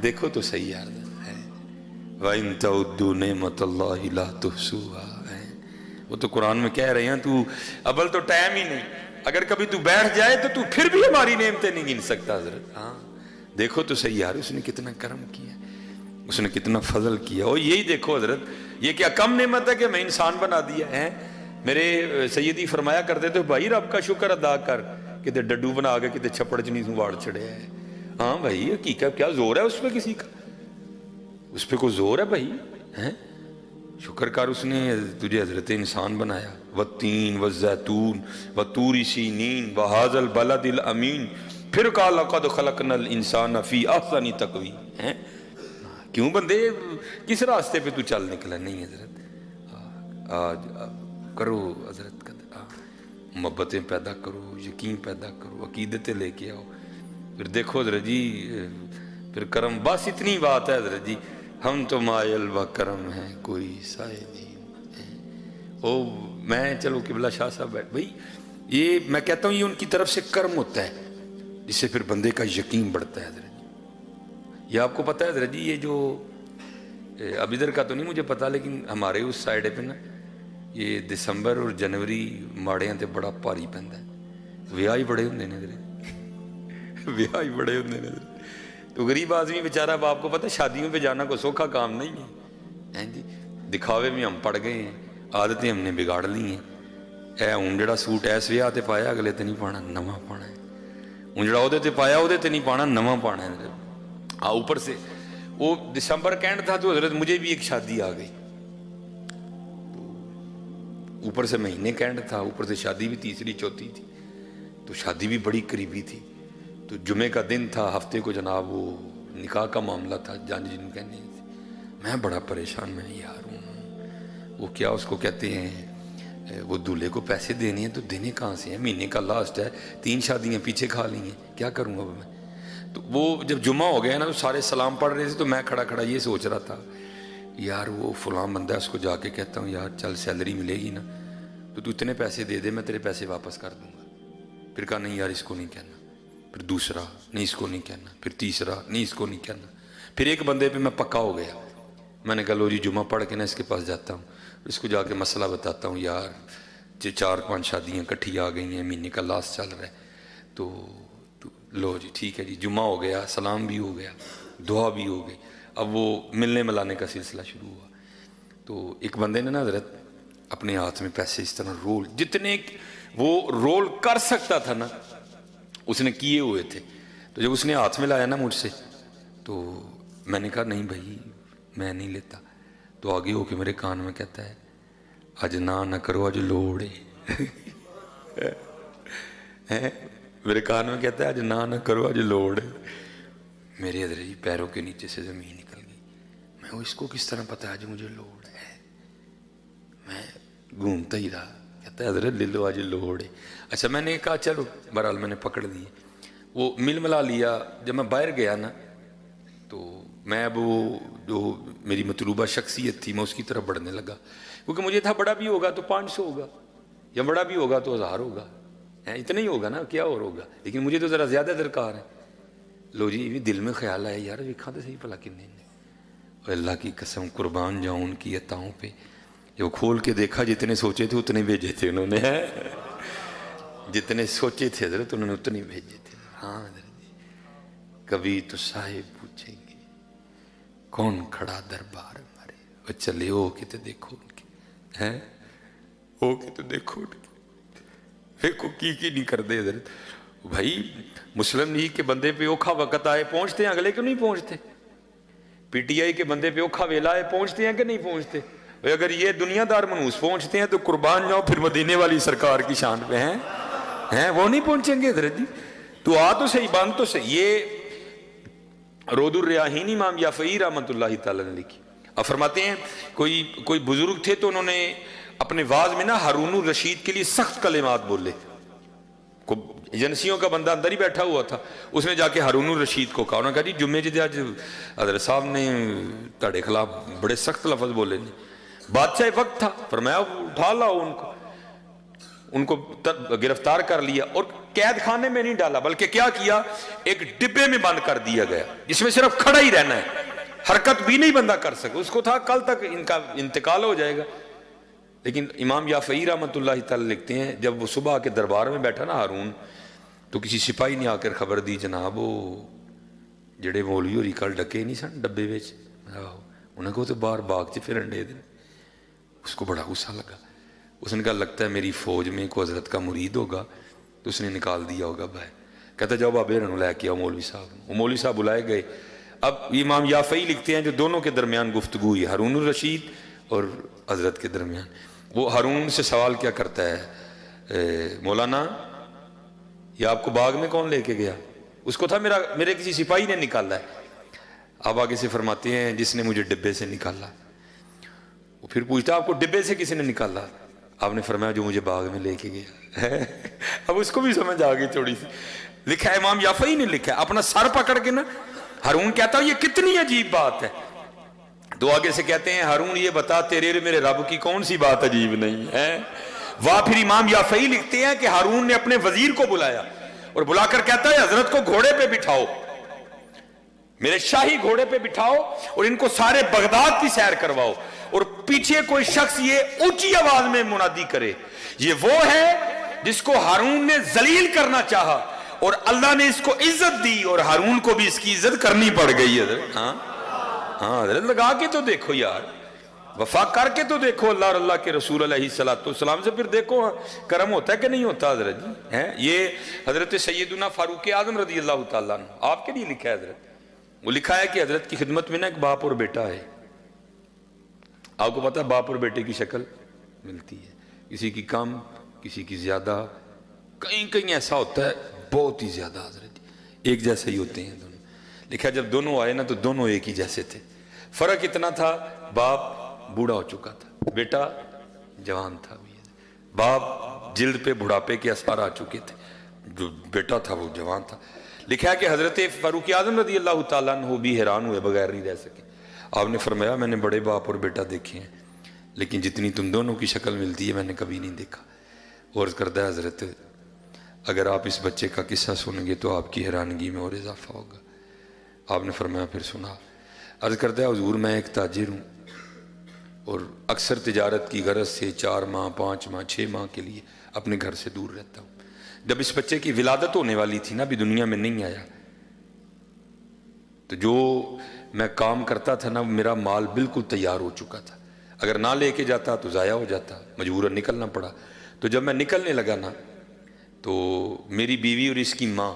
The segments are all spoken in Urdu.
دیکھو تو صحیح یار ہے وَإِن تَعُدُّوا نِعْمَتَ اللَّهِ لَا تُحْصُوهَا ہے، وہ تو قرآن میں کہہ رہے ہیں تو اول تو ٹائم ہی نہیں، اگر کبھی تو بیٹھ جائے تو پھر بھی ہماری نعمتیں نہیں گن سکتا حضرت۔ ہاں دیکھو تو صحیح یار اس نے کتنا کرم کیا، اس نے کتنا فضل کیا۔ اور یہی دیکھو حضرت، یہ کیا کم نعمت ہے کہ میں انسان بنا دیا ہے؟ میرے سیدی فرمایا کرتے تھے بھائی رب کا شکر ادا کر، کتے ڈڈو بنا کے کتے چھپڑ چنی سے واڑ چڑھے ہے۔ ہاں بھائی حقیقت کیا زور ہے اس پہ کسی کا؟ اس پہ کوئی زور ہے بھائی؟ شکر کر اس نے تجھے حضرت انسان بنایا۔ والتین والزیتون وطور سینین وہذا البلد الامین، پھر کہا لقد خلقنا الانسان فی احسن تقویم۔ کیوں بندے کس راستے پہ تو چل نکلا؟ نہیں حضرت آج کرو حضرت محبتیں پیدا کرو، یقین پیدا کرو، عقیدتیں لے کے آؤ، پھر دیکھو حضرت جی پھر کرم۔ بس اتنی بات ہے حضرت جی، ہم تو مائل و کرم ہیں کوئی سائے نہیں۔ او میں چلو قبلہ شاہ صاحب بیٹھ بھائی، یہ میں کہتا ہوں یہ ان کی طرف سے کرم ہوتا ہے جس سے پھر بندے کا یقین بڑھتا ہے حضرت جی۔ یہ آپ کو پتہ ہے حضرت جی، یہ جو اب ادھر کا تو نہیں مجھے پتا، لیکن ہمارے اس سائڈ پہ نا یہ دسمبر اور جنوری ماڑیاں تے بڑا پاری پہنتا ہے، ویاہ ہی بڑے ہوندے نے حضرت، ویاہ ہی بڑے ہوندے نے حضرت۔ تو غریب آدمی بیچارہ، اب آپ کو پتہ ہے شادیوں پہ جانا کوئی سوکھا کام نہیں ہے جی، دکھاوے میں ہم پڑ گئے ہیں، عادتیں ہم نے بگاڑ لی ہیں۔ اے ہوں جڑا سوٹ ایس ویاہ تے پایا اگلے تے نہیں پانا، نواں پانا ہے۔ ہوں جڑا عہدے تے پایا عہدے تے نہیں پانا، نواں پانا ہے۔ ہاں اوپر سے وہ دسمبر کینڈ تھا تو حضرت مجھے بھی ایک شادی آ گئی، اوپر سے مہینے کینڈ تھا، اوپر سے شادی بھی تیسری چوتھی تھی، تو شادی بھی بڑی قریبی تھی۔ تو جمعے کا دن تھا، ہفتے کو جناب وہ نکاح کا معاملہ تھا، جان جن کہنے تھے۔ میں بڑا پریشان، میں یار ہوں وہ کیا اس کو کہتے ہیں، وہ دولہے کو پیسے دینے ہیں تو دینے کہاں سے ہیں؟ مہینے کا لاسٹ ہے، 3 شادیاں پیچھے کھا لی ہیں، کیا کروں اب میں؟ تو وہ جب جمعہ ہو گیا نا تو سارے سلام پڑھ رہے تھے، تو میں کھڑا کھڑا یہ سوچ رہا تھا یار وہ فلاں بندہ ہے، اس کو جا کے کہتا ہوں یار چل سیلری ملے گی نا تو اتنے پیسے دے دے، میں تیرے پیسے واپس کر دوں گا۔ پھر کہا نہیں یار اس کو نہیں کہنا، پھر دوسرا نہیں اس کو نہیں کہنا، پھر تیسرا نہیں اس کو نہیں کہنا، پھر ایک بندے پہ میں پکا ہو گیا۔ میں نے کہا لو جی جمعہ پڑھ کے نا اس کے پاس جاتا ہوں، اس کو جا کے مسئلہ بتاتا ہوں، یار 4-5 شادیاں کٹھی آ گئی ہیں، مہینے کا لاسٹ چل رہا ہے، تو لو جی ٹھیک ہے جی۔ جمعہ ہو گیا، سلام بھی ہو گیا، دعا بھی ہو گئی، اب وہ ملنے ملانے کا سلسلہ شروع ہوا۔ تو ایک بندے نے نا حضرت اپنے ہاتھ میں پیسے اس طرح رول، جتنے وہ رول کر سکتا تھا نا اس نے کیے ہوئے تھے۔ تو جب اس نے ہاتھ میں لایا نا مجھ سے تو میں نے کہا نہیں بھائی میں نہیں لیتا، تو آگے ہو کے میرے کان میں کہتا ہے اج نہ کرو اج لوڑ ہے، میرے کان میں کہتا ہے اج نہ کرو اج لوڑ ہے۔ میرے حضرت جی پیروں کے نیچے سے زمین نکل گئی، میں اس کو کس طرح پتا ہے آج مجھے لوڑ ہے؟ میں گھومتا ہی رہا، کہتا ہے حضرت لے لو آج لوڑ ہے۔ اچھا میں نے کہا چلو، بہرحال میں نے پکڑ لیے، وہ مل ملا لیا۔ جب میں باہر گیا نا تو میں اب وہ جو میری مطلوبہ شخصیت تھی میں اس کی طرف بڑھنے لگا، کیونکہ مجھے تھا بڑا بھی ہوگا تو 500 ہوگا، یا بڑا بھی ہوگا تو 1000 ہوگا، اتنا ہی ہوگا نا، کیا اور ہوگا، لیکن مجھے تو ذرا زیادہ درکار ہے۔ لو جی بھی دل میں خیال آیا یار ویکھاں تو صحیح بھلا کنے نے، اور اللہ کی قسم قربان جاؤں ان کی عطاؤں پہ، جو کھول کے دیکھا جتنے سوچے تھے اتنے بھیجے تھے انہوں نے، جتنے سوچے تھے حضرت انہوں نے اتنے بھیجے تھے۔ ہاں حضرت جی کبھی تو صاحب پوچھیں گے کون کھڑا دربار ہمارے، وہ چلے ہو کے تو دیکھو ان کے، ہیں ہو کے تو دیکھو ان کے، دیکھو کی نہیں کر دے حضرت۔ بھائی مسلم لیگ کے بندے پہ اوکھا وقت آئے پہنچتے ہیں، اگلے کیوں نہیں پہنچتے؟ پی ٹی آئی کے بندے پہ اوکھا ویلا آئے پہنچتے ہیں کہ نہیں پہنچتے؟ اگر یہ دنیا دار منوس پہنچتے ہیں تو قربان جاؤ پھر مدینے والی سرکار کی شان پہ ہیں وہ نہیں پہنچیں گے حضرت جی؟ تو آ تو صحیح، باندھ تو صحیح۔ یہ رود الریاحین امام یافعی رحمۃ اللہ تعالی نے لکھی۔ اب فرماتے ہیں کوئی بزرگ تھے تو انہوں نے اپنے واز میں نا ہارون الرشید کے لیے سخت کلمات بولے، ایجنسیوں کا بندہ اندر ہی بیٹھا ہوا تھا، اس نے جا کے ہارون الرشید کو کہا، انہوں نے کہا جی جمعے جی آج حضرت صاحب نے تاڑے خلاف بڑے سخت لفظ بولے نے۔ بادشاہ وقت تھا، فرمایا اٹھا لاؤ ان کو۔ ان کو گرفتار کر لیا اور قید خانے میں نہیں ڈالا، بلکہ کیا کیا، ایک ڈبے میں بند کر دیا گیا جس میں صرف کھڑا ہی رہنا ہے، حرکت بھی نہیں بندہ کر سکے، اس کو تھا کل تک ان کا انتقال ہو جائے گا۔ لیکن امام یافعی رحمۃ اللہ تعالی لکھتے ہیں جب وہ صبح کے دربار میں بیٹھا نا ہارون، تو کسی سپاہی نے آ کر خبر دی، جناب وہ جڑے مولوی ہوری کل ڈکے نہیں سن ڈبے وچ، انہیں کو تو باہر باغ چ پھرن دے دیں۔ اس کو بڑا غصہ لگا، اس نے کہا لگتا ہے میری فوج میں کوئی حضرت کا مرید ہوگا، تو اس نے نکال دیا ہوگا باہر۔ کہتا جاؤ بابے رنو لے کے آؤ مولوی صاحب۔ وہ مولوی صاحب بلائے گئے۔ اب امام یافعی لکھتے ہیں جو دونوں کے درمیان گفتگو ہوئی، ہارون الرشید اور حضرت کے درمیان، وہ ہارون سے سوال کیا کرتا ہے، مولانا یہ آپ کو باغ میں کون لے کے گیا؟ اس کو تھا میرے کسی سپاہی نے نکالا ہے۔ آپ آگے سے فرماتے ہیں جس نے مجھے ڈبے سے نکالا۔ وہ پھر پوچھتا آپ کو ڈبے سے کسی نے نکالا؟ آپ نے فرمایا جو مجھے باغ میں لے کے گیا۔ اب اس کو بھی سمجھ آ گئی تھوڑی سی۔ لکھا ہے امام یافعی نے لکھا ہے، اپنا سر پکڑ کے نا ہارون کہتا ہے یہ کتنی عجیب بات ہے۔ دو آگے سے کہتے ہیں ہارون یہ بتا تیرے اور میرے رب کی کون سی بات عجیب نہیں ہے؟ واہ پھر امام یافعی لکھتے ہیں کہ ہارون نے اپنے وزیر کو بلایا اور بلا کر کہتا ہے حضرت کو گھوڑے پہ بٹھاؤ، میرے شاہی گھوڑے پہ بٹھاؤ اور ان کو سارے بغداد کی سیر کرواؤ، اور پیچھے کوئی شخص یہ اونچی آواز میں منادی کرے یہ وہ ہے جس کو ہارون نے ذلیل کرنا چاہا اور اللہ نے اس کو عزت دی، اور ہارون کو بھی اس کی عزت کرنی پڑ گئی۔ حضرت ہاں حضرت لگا کے تو دیکھو یار، وفا کر کے تو دیکھو اللہ اور اللہ کے رسول علیہ السلام سے، پھر دیکھو کرم ہوتا ہے کہ نہیں ہوتا حضرت جی۔ یہ حضرت سیدنا فاروق اعظم رضی اللہ تعالیٰ عنہ آپ کے لیے لکھا ہے حضرت، وہ لکھا ہے کہ حضرت کی خدمت میں نا ایک باپ اور بیٹا ہے۔ آپ کو پتا ہے باپ اور بیٹے کی شکل ملتی ہے، کسی کی کم کسی کی زیادہ، کہیں ایسا ہوتا ہے بہت ہی زیادہ حضرت ایک جیسے ہی ہوتے ہیں دونوں۔ لکھا جب دونوں آئے نا تو دونوں ایک ہی جیسے تھے، فرق اتنا تھا باپ بوڑھا ہو چکا تھا، بیٹا جوان تھا۔ باپ جلد پہ بڑھاپے کے اثار آ چکے تھے، جو بیٹا تھا وہ جوان تھا۔ لکھا ہے کہ حضرت فاروق اعظم رضی اللہ تعالیٰ عنہ بھی حیران ہوئے بغیر نہیں رہ سکے۔ آپ نے فرمایا میں نے بڑے باپ اور بیٹا دیکھے ہیں لیکن جتنی تم دونوں کی شکل ملتی ہے میں نے کبھی نہیں دیکھا۔ اور کرتا ہے حضرت اگر آپ اس بچے کا قصہ سنیں گے تو آپ کی حیرانگی میں اور اضافہ ہوگا۔ آپ نے فرمایا پھر سنا۔ عرض کرتا ہے حضور میں ایک تاجر ہوں اور اکثر تجارت کی غرض سے 4 ماہ 5 ماہ 6 ماہ کے لیے اپنے گھر سے دور رہتا ہوں۔ جب اس بچے کی ولادت ہونے والی تھی نا، ابھی دنیا میں نہیں آیا، تو جو میں کام کرتا تھا نا میرا مال بالکل تیار ہو چکا تھا، اگر نہ لے کے جاتا تو ضائع ہو جاتا، مجبوراً نکلنا پڑا۔ تو جب میں نکلنے لگا نا تو میری بیوی اور اس کی ماں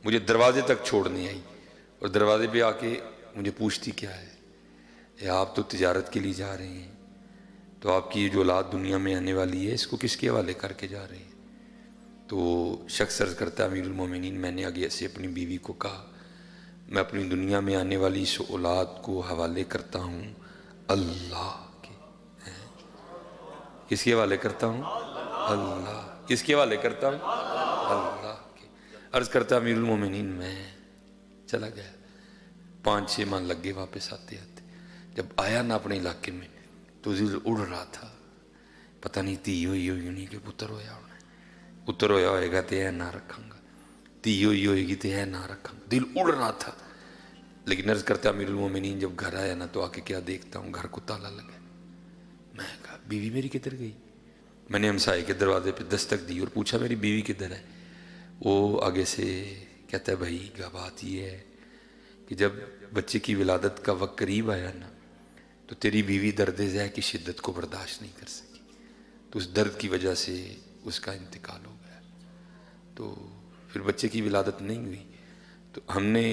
مجھے دروازے تک چھوڑنے آئی اور دروازے پہ آ کے مجھے پوچھتی کیا ہے، آپ تو تجارت کے لیے جا رہے ہیں تو آپ کی یہ جو اولاد دنیا میں آنے والی ہے اس کو کس کے حوالے کر کے جا رہے ہیں؟ تو شخص عرض کرتا امیر المومنین میں نے آگے سے اپنی بیوی کو کہا میں اپنی دنیا میں آنے والی اس اولاد کو حوالے کرتا ہوں اللہ کے۔ کس کے حوالے کرتا ہوں؟ اللہ۔ کس کے حوالے کرتا ہوں؟ اللہ کے۔ عرض کرتا امیر المومنین میں چلا گیا، 5-6 ماہ لگ گئے واپس آتے آتے۔ جب آیا نا اپنے علاقے میں تو دل اڑ رہا تھا، پتہ نہیں تھی ہوئی نہیں کہ پتر ہویا ہونا، پتر ہویا ہوئے گا تو نہ رکھاں گا، تھی ہوئے گی تو نہ رکھاں گا، دل اڑ رہا تھا۔ لیکن عرض کرتا امیر المومنین جب گھر آیا نا تو آ کے کیا دیکھتا ہوں گھر کو تالا لگا۔ میں کہا بیوی میری کدھر گئی؟ میں نے ہمسائے کے دروازے پہ دستک دی اور پوچھا میری بیوی کدھر ہے؟ وہ آگے سے کہتا ہے بھائی بات یہ ہے کہ جب بچے کی ولادت کا وقت قریب آیا نا تو تیری بیوی درد ذہ کی شدت کو برداشت نہیں کر سکی، تو اس درد کی وجہ سے اس کا انتقال ہو گیا۔ تو پھر بچے کی ولادت نہیں ہوئی تو ہم نے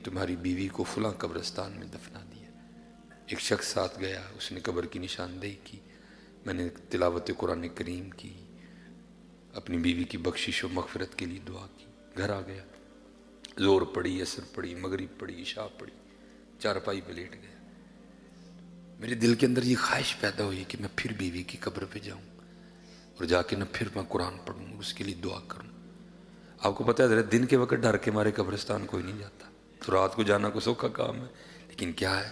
تمہاری بیوی کو فلاں قبرستان میں دفنا دیا۔ ایک شخص ساتھ گیا، اس نے قبر کی نشاندہی کی، میں نے تلاوت قرآن کریم کی، اپنی بیوی کی بخشش و مغفرت کے لیے دعا کی، گھر آ گیا، زور پڑی، عصر پڑی، مغرب پڑی، عشاء پڑی، چارپائی پہ لیٹ گیا۔ میرے دل کے اندر یہ خواہش پیدا ہوئی کہ میں پھر بیوی کی قبر پہ جاؤں اور جا کے نہ پھر میں قرآن پڑھوں، اس کے لیے دعا کروں۔ آپ کو پتہ ہے حضرت دن کے وقت ڈر کے مارے قبرستان کوئی نہیں جاتا، تو رات کو جانا کو سوکھا کام ہے، لیکن کیا ہے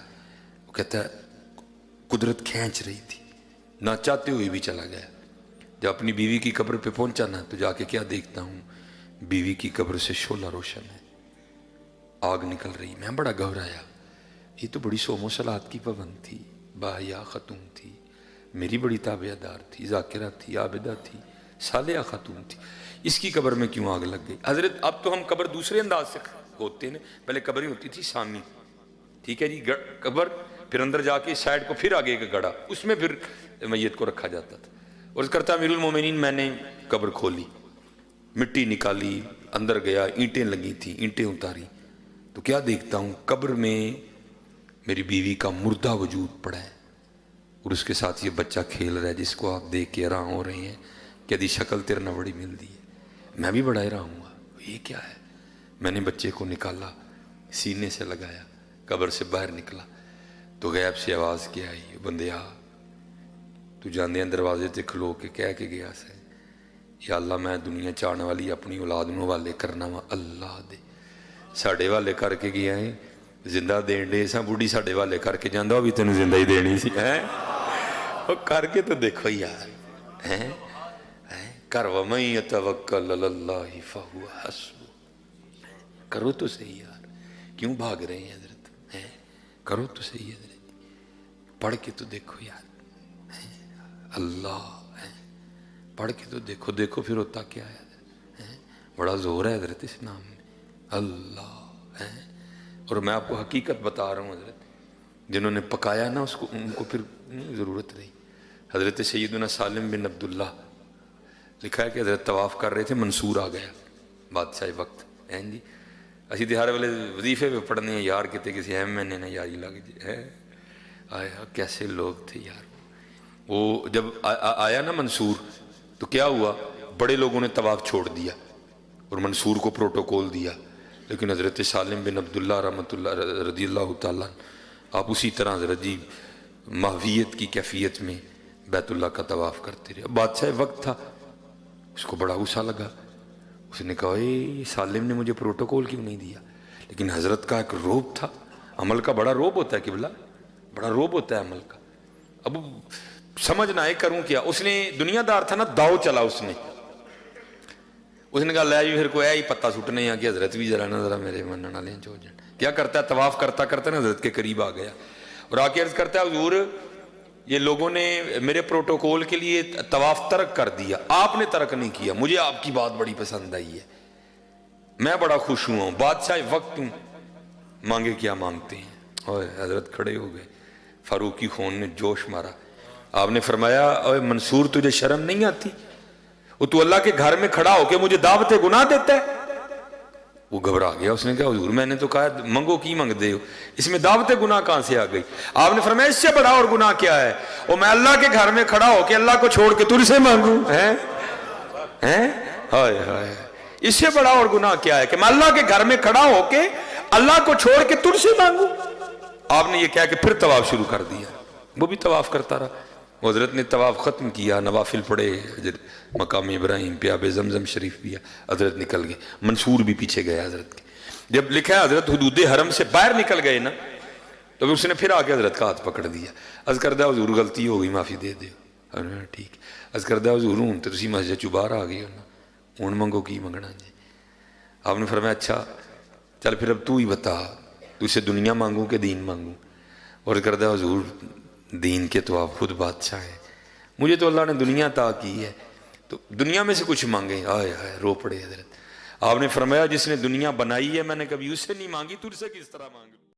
وہ کہتا ہے قدرت کھینچ رہی تھی، نہ چاہتے ہوئے بھی چلا گیا۔ جب اپنی بیوی کی قبر پہ پہنچا نا تو جا کے کیا دیکھتا ہوں، بیوی کی قبر سے شعلہ روشن ہے، آگ نکل رہی۔ میں بڑا گھبرایا، یہ تو بڑی صوم و صلات کی پابند تھی، باحیا خاتون تھی، میری بڑی تابعہ دار تھی، ذاکرہ تھی، عابدہ تھی، صالحہ خاتون تھی، اس کی قبر میں کیوں آگ لگ گئی؟ حضرت اب تو ہم قبر دوسرے انداز سے ہوتے ہیں، پہلے قبر ہی ہوتی تھی سامی، ٹھیک ہے جی، قبر، پھر اندر جا کے سائڈ کو پھر آگے کا گڑھا، اس میں پھر میت کو رکھا جاتا تھا۔ اور کرتا امیر المومنین، میں نے قبر کھولی، مٹی نکالی، اندر گیا، اینٹیں لگی تھیں، اینٹیں اتاری تو کیا دیکھتا ہوں، قبر میں میری بیوی کا مردہ وجود پڑا ہے، اور اس کے ساتھ یہ بچہ کھیل رہا ہے جس کو آپ دیکھ کے حیران ہو رہے ہیں کہ ادھی شکل تیرے نہ بڑی مل دی ہے۔ میں بھی بڑا حیران ہوں، یہ کیا ہے؟ میں نے بچے کو نکالا، سینے سے لگایا، قبر سے باہر نکلا تو غیب سے آواز کیا آئی، بندیا تو جاندے ہیں دروازے تے کھلو کے کہہ کے گیا سے، یا اللہ میں دنیا چاہنے والی اپنی اولاد نو والے کرنا وا، اللہ دے ساڑے والے کر کے گیا ہے، زندہ دین دے سا بوڑھی ساڑے والے کر کے جاندہ بھی تینوں زندہ ہی دینی سی ہے، وہ کر کے تو دیکھو یار، کر وَمَن يَتَوَکَّلْ عَلَى اللَّهِ فَهُوَ حَسْبُهُ، کرو تو صحیح یار، کیوں بھاگ رہے ہیں حضرت؟ کرو تو صحیح حضرت، پڑھ کے تو دیکھو یار، اللہ پڑھ کے تو دیکھو، دیکھو پھر ہوتا کیا ہے، بڑا زور ہے حضرت اس نام میں، اللہ۔ اور میں آپ کو حقیقت بتا رہا ہوں حضرت، جنہوں نے پکایا نا اس کو، ان کو پھر ضرورت نہیں۔ حضرت سیدنا سالم بن عبداللہ، لکھا ہے کہ حضرت طواف کر رہے تھے، منصور آ گیا بادشاہ وقت، جی اسی تہارے والے وظیفے پہ پڑھنے ہیں یار، کہتے کسی اہم میں نے یاری لگ جائے، آیا کیسے لوگ تھے یار۔ وہ جب آیا نا منصور تو کیا ہوا، بڑے لوگوں نے طواف چھوڑ دیا اور منصور کو پروٹوکول دیا، لیکن حضرت سالم بن عبداللہ رحمۃ اللہ رضی اللہ تعالیٰ آپ اسی طرح حضرت جی محویت کی کیفیت میں بیت اللہ کا طواف کرتے رہے۔ بادشاہ وقت تھا، اس کو بڑا غصہ لگا، اس نے کہا اے سالم نے مجھے پروٹوکول کیوں نہیں دیا؟ لیکن حضرت کا ایک روب تھا، عمل کا بڑا روب ہوتا ہے قبلہ، بڑا روب ہوتا ہے عمل کا۔ اب سمجھ نہ آئے کروں کیا، اس نے دنیا دار تھا نا، داؤ چلا اس نے کہا لے جی پھر کوئی ہی پتہ سٹنے ہیں کہ حضرت بھی ذرا نا ذرا میرے منن والے جو جان کیا کرتا ہے، طواف کرتا کرتا نا حضرت کے قریب آ گیا اور آ کے عرض کرتا ہے حضور یہ لوگوں نے میرے پروٹوکول کے لیے طواف ترک کر دیا، آپ نے ترک نہیں کیا، مجھے آپ کی بات بڑی پسند آئی ہے، میں بڑا خوش ہوا ہوں، بادشاہ وقت مانگے کیا مانگتے ہیں۔ اور حضرت کھڑے ہو گئے، فاروقی خون نے جوش مارا، آپ نے فرمایا اوے منصور تجھے شرم نہیں آتی، وہ تو اللہ کے گھر میں کھڑا ہو کے مجھے دعوت گناہ دیتا ہے؟ وہ گھبرا گیا، اس نے کہا حضور میں نے تو کہا منگو کی مانگ دے ہو، اس میں دعوت گناہ کہاں سے آ گئی؟ آپ نے فرمایا اس سے بڑا اور گناہ کیا ہے، وہ میں اللہ کے گھر میں کھڑا ہو کے اللہ کو چھوڑ کے تجھ سے مانگوں، ہائے ہائے، اس سے بڑا اور گناہ کیا ہے کہ میں اللہ کے گھر میں کھڑا ہو کے اللہ کو چھوڑ کے تجھ سے مانگوں؟ آپ نے یہ کہا کہ پھر طواف شروع کر دیا، وہ بھی طواف کرتا رہا۔ حضرت نے طواف ختم کیا، نوافل پڑھے، مقام ابراہیم پہ آب زمزم شریف پیا، حضرت نکل گئے، منصور بھی پیچھے گیا حضرت کے۔ جب لکھا ہے حضرت حدود حرم سے باہر نکل گئے نا تو اس نے پھر آ کے حضرت کا ہاتھ پکڑ دیا، عرض کردہ حضور غلطی ہو گئی معافی دے دیو، ٹھیک، عرض کردہ حضور ہوں تو تسی مسجد چو باہر آ گئے ہو نا، ہوں منگو کی منگنا جی؟ آپ نے فرمایا اچھا چل پھر اب تو ہی بتا، تو سے دنیا مانگوں کہ دین مانگوں؟ اور کردہ حضور دین کے تو آپ خود بادشاہ ہیں، مجھے تو اللہ نے دنیا عطا کی ہے تو دنیا میں سے کچھ مانگیں۔ آئے آئے رو پڑے حضرت۔ آپ نے فرمایا جس نے دنیا بنائی ہے میں نے کبھی اس سے نہیں مانگی، تجھ سے کس طرح مانگ